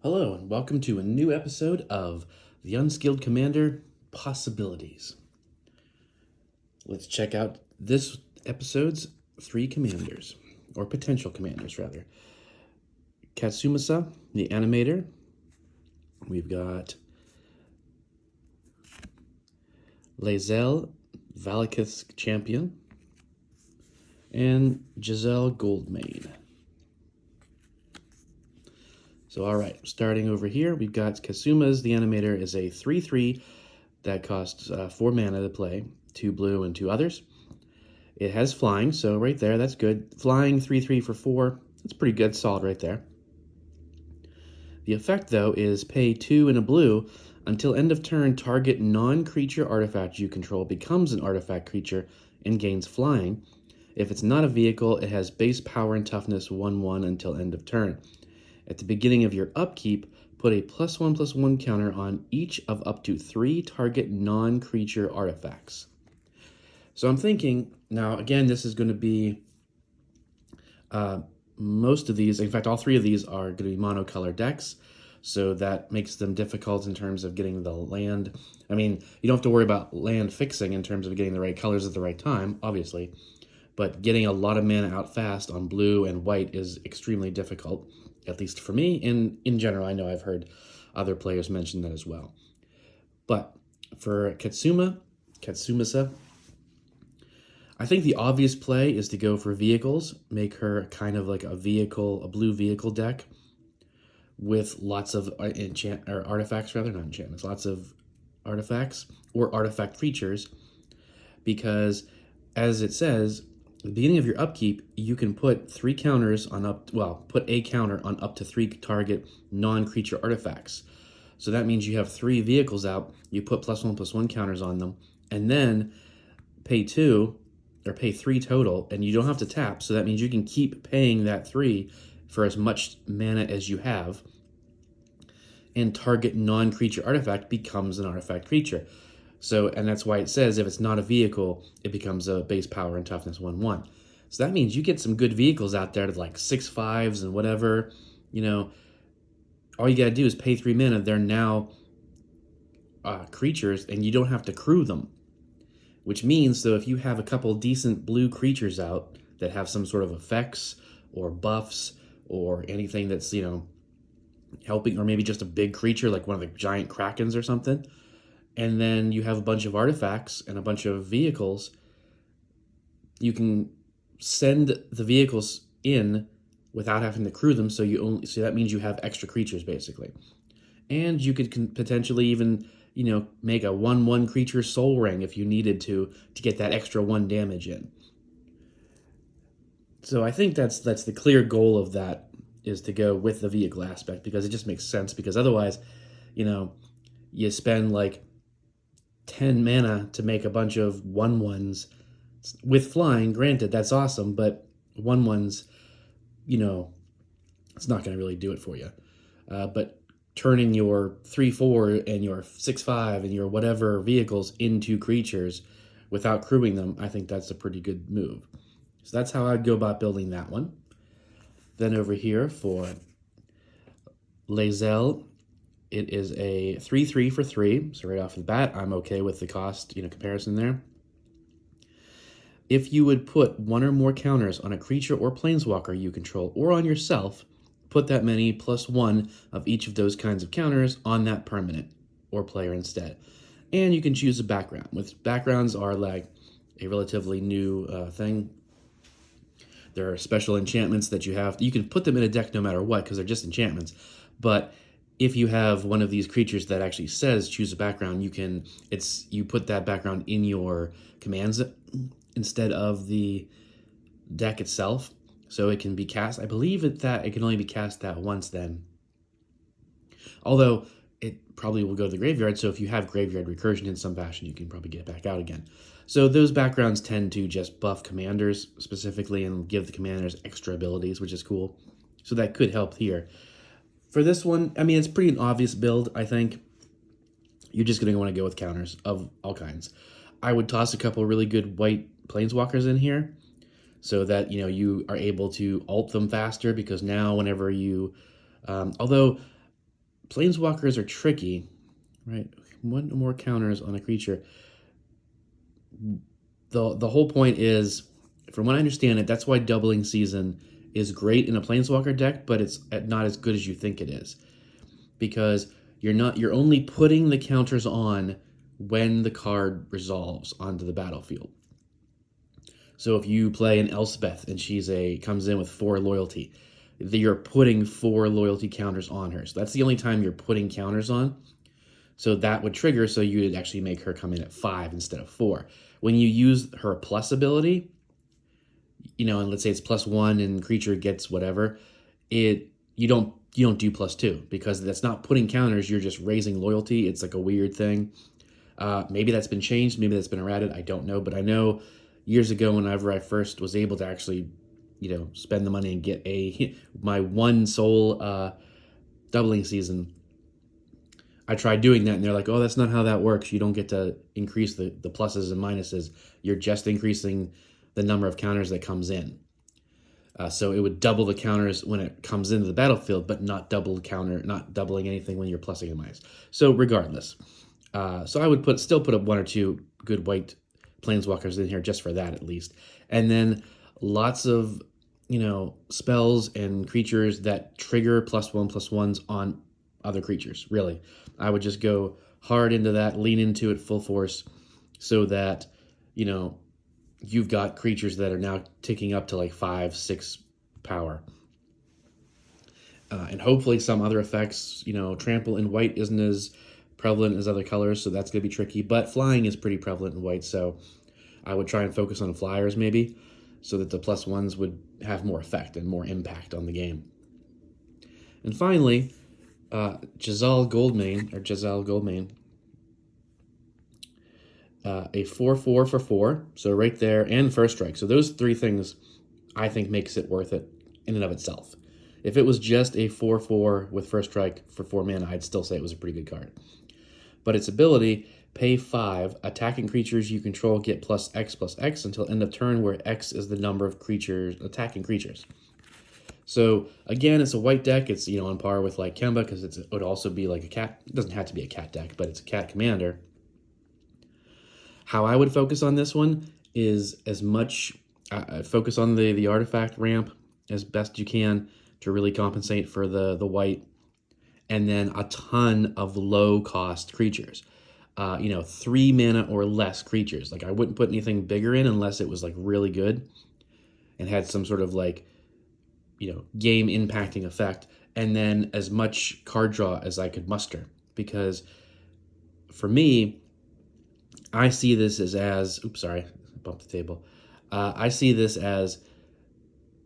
Hello, and welcome to a new episode of The Unskilled Commander Possibilities. Let's check out this episode's three commanders, or potential commanders, rather. Katsumasa, the animator. We've got Lae'zel, Valakith's champion. And Giselle Goldmane. So, all right, starting over here, we've got Kasuma's the Animator is a 3/3 that costs 4 mana to play, 2 blue and 2 others. It has flying, so right there, that's good. Flying 3/3 for 4, that's pretty good, solid right there. The effect, though, is pay 2 and a blue until end of turn. Target non-creature artifact you control becomes an artifact creature and gains flying. If it's not a vehicle, it has base power and toughness 1/1 until end of turn. At the beginning of your upkeep, put a +1/+1 counter on each of up to 3 target non-creature artifacts. So I'm thinking, now again, this is going to be, most of these, in fact, all 3 of these are going to be monocolor decks, so that makes them difficult in terms of getting the land. I mean, you don't have to worry about land fixing in terms of getting the right colors at the right time, obviously, but getting a lot of mana out fast on blue and white is extremely difficult, at least for me, and in general, I know I've heard other players mention that as well. But for Katsumasa, I think the obvious play is to go for vehicles, make her kind of like a blue vehicle deck with lots of artifacts, rather, not enchantments, lots of artifacts or artifact creatures, because as it says, at the beginning of your upkeep, you can put 3 counters on put a counter on up to 3 target non-creature artifacts. So that means you have 3 vehicles out, you put +1/+1 counters on them, and then pay 2 or pay 3 total, and you don't have to tap. So that means you can keep paying that 3 for as much mana as you have, and target non-creature artifact becomes an artifact creature. So, and that's why it says if it's not a vehicle, it becomes a base power and toughness 1/1. So that means you get some good vehicles out there to like 6/5s and whatever. You know, all you gotta do is pay 3 mana. They're now creatures, and you don't have to crew them. Which means, so if you have a couple decent blue creatures out that have some sort of effects or buffs or anything that's, helping, or maybe just a big creature like one of the giant krakens or something, and then you have a bunch of artifacts and a bunch of vehicles, you can send the vehicles in without having to crew them, so that means you have extra creatures basically. And you could potentially even, make a 1/1 creature soul ring if you needed to get that extra 1 damage in. So I think that's the clear goal of that, is to go with the vehicle aspect, because it just makes sense, because otherwise, you spend like 10 mana to make a bunch of 1/1s with flying. Granted, that's awesome, but 1/1s, it's not going to really do it for you. But turning your 3/4 and your 6/5 and your whatever vehicles into creatures without crewing them, I think that's a pretty good move. So that's how I'd go about building that one. Then over here for Lae'zel, it is a 3/3 for 3. So right off the bat, I'm okay with the cost, comparison there. If you would put 1 or more counters on a creature or planeswalker you control, or on yourself, put that many +1 of each of those kinds of counters on that permanent or player instead. And you can choose a background. With backgrounds are like a relatively new thing. There are special enchantments that you can put them in a deck no matter what, because they're just enchantments. But if you have one of these creatures that actually says choose a background, you put that background in your commands instead of the deck itself. So it can be cast. I believe that it can only be cast that once then. Although it probably will go to the graveyard, so if you have graveyard recursion in some fashion, you can probably get it back out again. So those backgrounds tend to just buff commanders specifically and give the commanders extra abilities, which is cool. So that could help here. For this one, I mean, it's pretty an obvious build, I think. You're just going to want to go with counters of all kinds. I would toss a couple really good white planeswalkers in here, so that you are able to alt them faster, because now whenever you although Planeswalkers are tricky, right? One or more counters on a creature. The whole point is, from what I understand it, that's why Doubling Season is great in a Planeswalker deck, but it's not as good as you think it is. Because you're only putting the counters on when the card resolves onto the battlefield. So if you play an Elspeth and comes in with 4 loyalty, you're putting 4 loyalty counters on her. So that's the only time you're putting counters on. So that would trigger, so you would actually make her come in at 5 instead of 4. When you use her plus ability, and let's say it's +1 and creature gets whatever, you don't do +2 because that's not putting counters. You're just raising loyalty. It's like a weird thing. Maybe that's been changed. Maybe that's been errated. I don't know, but I know years ago, whenever I first was able to actually, spend the money and get my one soul Doubling Season, I tried doing that, and they're like, "Oh, that's not how that works. You don't get to increase the pluses and minuses. You're just increasing the number of counters that comes in." So it would double the counters when it comes into the battlefield, but not doubling anything when you're plussing and minus. So regardless, so I would still put up 1 or 2 good white Planeswalkers in here just for that at least, and then lots of spells and creatures that trigger +1/+1s on other creatures. Really, I would just go hard into that, lean into it full force, so that you've got creatures that are now ticking up to like 5-6 power. And hopefully some other effects, trample in white isn't as prevalent as other colors, so that's going to be tricky. But flying is pretty prevalent in white, so I would try and focus on flyers maybe, so that the +1s would have more effect and more impact on the game. And finally, Jezal Goldmane, a 4/4 for 4, so right there, and first strike. So those 3 things, I think, makes it worth it in and of itself. If it was just a 4/4 with first strike for 4 mana, I'd still say it was a pretty good card. But its ability, pay 5, attacking creatures you control get +X/+X until end of turn, where X is the number of attacking creatures. So again, it's a white deck. It's on par with like Kemba, because it would also be like a cat. It doesn't have to be a cat deck, but it's a cat commander. How I would focus on this one is as much focus on the artifact ramp as best you can to really compensate for the white, and then a ton of low cost creatures. 3 mana or less creatures. Like I wouldn't put anything bigger in unless it was like really good and had some sort of like game impacting effect, and then as much card draw as I could muster, because for me, I see this as oops, sorry, I bumped the table. I see this as,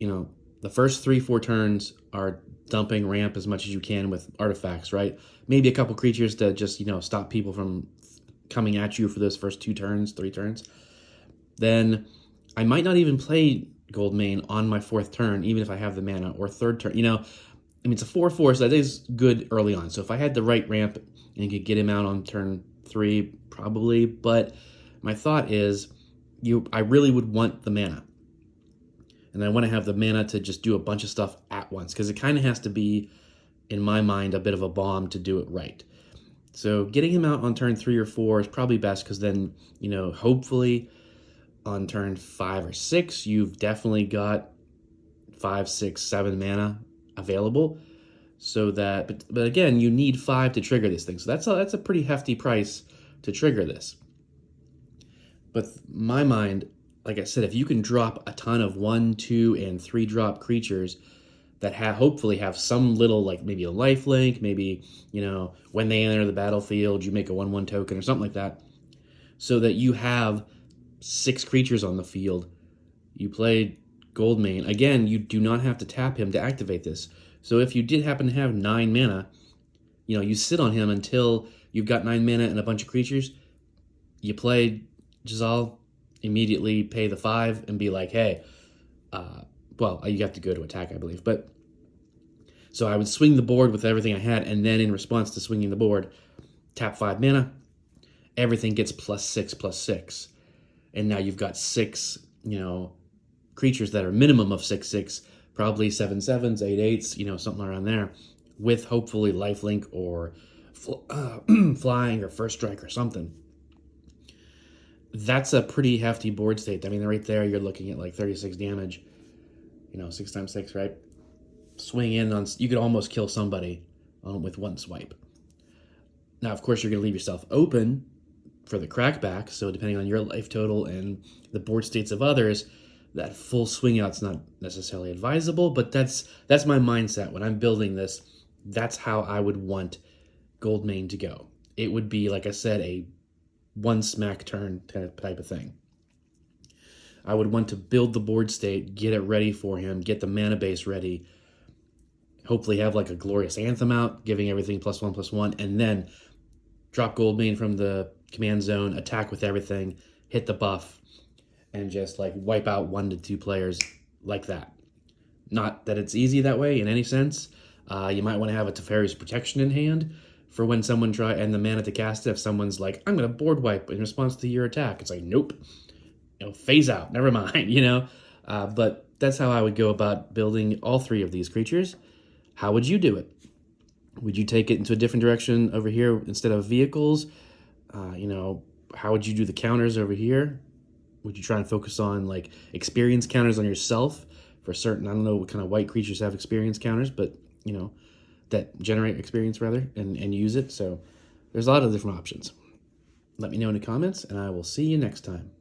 the first 3-4 turns are dumping ramp as much as you can with artifacts, right? Maybe a couple creatures to just, stop people from coming at you for those first 2 turns, 3 turns. Then I might not even play Goldmane on my 4th turn, even if I have the mana, or 3rd turn. It's a 4/4, so that is good early on. So if I had the right ramp and could get him out on turn 3, probably. But my thought is, I really would want the mana. And I want to have the mana to just do a bunch of stuff at once, because it kind of has to be, in my mind, a bit of a bomb to do it right. So getting him out on turn 3 or 4 is probably best, because then, hopefully on turn 5 or 6, you've definitely got 5, 6, 7 mana available. So that, but again, you need 5 to trigger this thing. So that's a pretty hefty price to trigger this. But my mind, like I said, if you can drop a ton of 1, 2, and 3 drop creatures that hopefully have some little, like maybe a lifelink, maybe, when they enter the battlefield, you make a 1/1 token or something like that, so that you have 6 creatures on the field. You play Goldmane. Again, you do not have to tap him to activate this. So if you did happen to have 9 mana, you sit on him until you've got 9 mana and a bunch of creatures. You play Jezal, immediately pay the 5 and be like, hey, you have to go to attack, I believe. But so I would swing the board with everything I had, and then in response to swinging the board, tap 5 mana. Everything gets +6/+6. And now you've got 6, creatures that are minimum of 6/6, probably 7/7s, 8/8s, something around there, with hopefully lifelink or flying or first strike or something. That's a pretty hefty board state. I mean, right there, you're looking at like 36 damage. 6 times 6, right? Swing in on, you could almost kill somebody with one swipe. Now, of course, you're going to leave yourself open for the crackback. So depending on your life total and the board states of others, that full swing out's not necessarily advisable. But that's my mindset when I'm building this. That's how I would want Goldmane to go. It would be, like I said, a one smack turn type of thing. I would want to build the board state, get it ready for him, get the mana base ready, hopefully have like a Glorious Anthem out, giving everything +1/+1, and then drop Goldmane from the command zone, attack with everything, hit the buff, and just like wipe out 1 to 2 players like that. Not that it's easy that way in any sense. You might want to have a Teferi's Protection in hand for when someone and the mana to cast it. If someone's like, I'm going to board wipe in response to your attack, it's like, nope, phase out, never mind, But that's how I would go about building all 3 of these creatures. How would you do it? Would you take it into a different direction over here instead of vehicles? How would you do the counters over here? Would you try and focus on like experience counters on yourself for certain? I don't know what kind of white creatures have experience counters, but that generate experience rather and use it. So there's a lot of different options. Let me know in the comments, and I will see you next time.